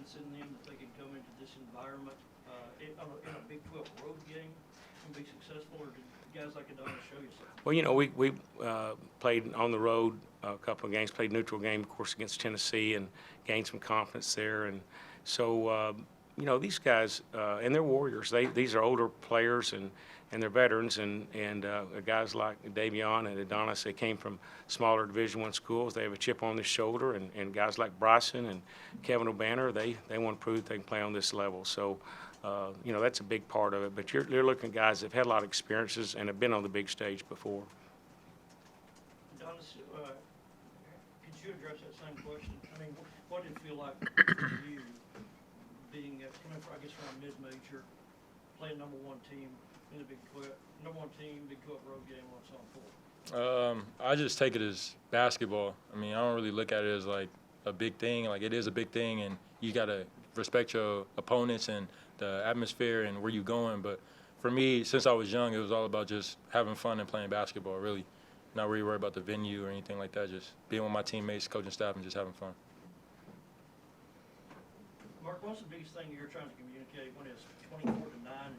confidence in them that they can come into this environment in a Big 12 road game and be successful, or did guys like Adonis show you something? Well, we played on the road a couple of games, played neutral game, of course, against Tennessee, and gained some confidence there. And so, these guys, and they're warriors. These are older players, and they're veterans, and guys like Davion and Adonis, they came from smaller Division I schools. They have a chip on their shoulder, and guys like Bryson and Kevin O'Banner, they want to prove they can play on this level. So, that's a big part of it. But you're looking at guys that have had a lot of experiences and have been on the big stage before. Adonis, could you address that same question? I mean, what did it feel like for you being coming from, I guess, from a mid-major, playing number 1 team in the Big 12, number 1 team, Big 12 road game, what's on for? I just take it as basketball. I mean, I don't really look at it as like a big thing. Like, it is a big thing, and you got to respect your opponents and the atmosphere and where you're going. But for me, since I was young, it was all about just having fun and playing basketball, really. Not really worried about the venue or anything like that, just being with my teammates, coaching staff, and just having fun. Mark, what's the biggest thing you're trying to communicate when it's 24-9 and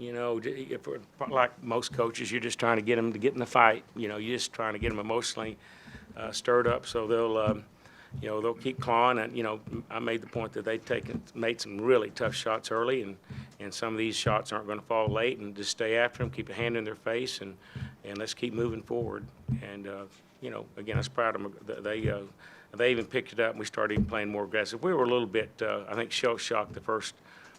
31-16? If like most coaches, you're just trying to get them to get in the fight. You're just trying to get them emotionally stirred up, so they'll keep clawing. And I made the point that made some really tough shots early, and some of these shots aren't going to fall late. And just stay after them, keep a hand in their face, and let's keep moving forward. And again, I was proud of them. They even picked it up, and we started even playing more aggressive. We were a little bit, I think, shell-shocked the first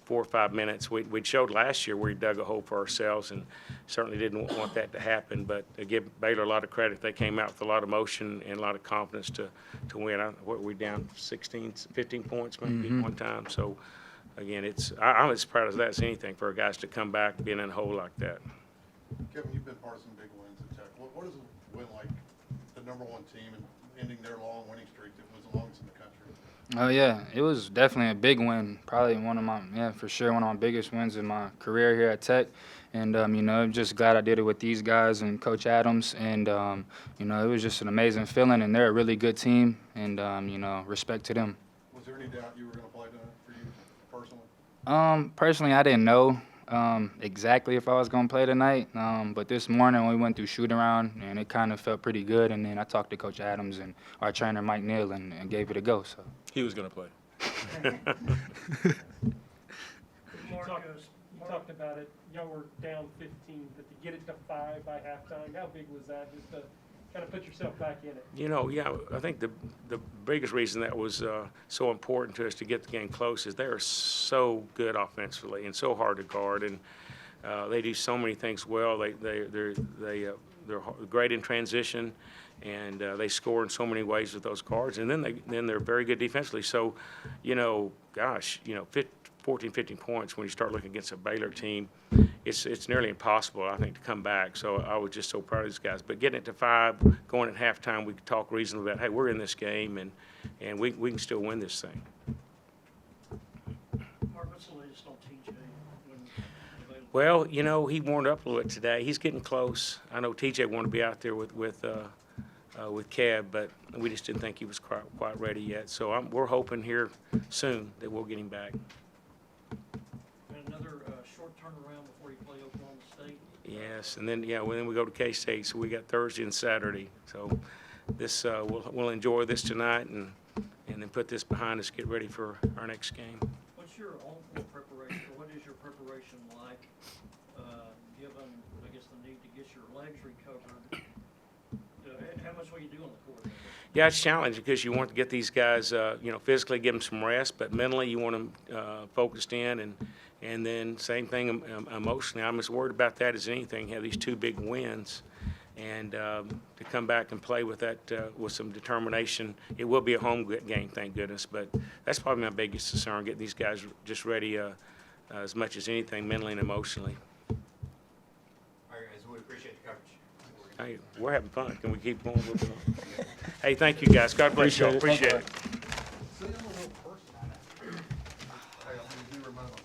4 or 5 minutes. We'd showed last year where we dug a hole for ourselves, and certainly didn't want that to happen. But to give Baylor a lot of credit, they came out with a lot of motion and a lot of confidence to win. What were we down 16, 15 points maybe one time? So, again, I'm as proud of that as anything for our guys to come back being in a hole like that. Kevin, you've been part of some big wins at Tech. What is a win like, the number 1 team, and ending their long winning streak that was the longest in the country? Oh, yeah. It was definitely a big win. Probably for sure one of my biggest wins in my career here at Tech. And, I'm just glad I did it with these guys and Coach Adams. And, it was just an amazing feeling. And they're a really good team. And, respect to them. Was there any doubt you were going to play tonight for you personally? Personally, I didn't know exactly if I was going to play tonight. But this morning we went through shoot-around, and it kind of felt pretty good. And then I talked to Coach Adams and our trainer, Mike Neal, and gave it a go. So. He was going to play. You talked about it. Y'all were down 15, but to get it to 5 by halftime, how big was that? Just to kind of put yourself back in it. I think the biggest reason that was so important to us to get the game close is they are so good offensively and so hard to guard, and they do so many things well. They're great in transition, and they score in so many ways with those guards, and then they're very good defensively. So, 14, 15 points when you start looking against a Baylor team, it's nearly impossible, I think, to come back. So I was just so proud of these guys. But getting it to 5, going at halftime, we could talk reasonably about, hey, we're in this game, and we can still win this thing. Mark, what's the latest on TJ? Well, he warmed up a little bit today. He's getting close. I know TJ wanted to be out there with Kev, but we just didn't think he was quite ready yet. So we're hoping here soon that we'll get him back. And another short turnaround before you play Oklahoma State. Yes, and then we go to K-State. So we got Thursday and Saturday. So this we'll enjoy this tonight and then put this behind us. Get ready for our next game. What's your on-court preparation, or what is your preparation like, given, I guess, the need to get your legs recovered? How much will you do on the court? Yeah, it's challenging because you want to get these guys, physically give them some rest, but mentally you want them focused in, and then same thing emotionally. I'm as worried about that as anything. Have these 2 big wins, and to come back and play with that with some determination. It will be a home game, thank goodness, but that's probably my biggest concern: getting these guys just ready as much as anything, mentally and emotionally. All right, guys, we appreciate the coverage. Hey, we're having fun. Can we keep going a little bit? Hey, thank you, guys. God bless you all. Appreciate it.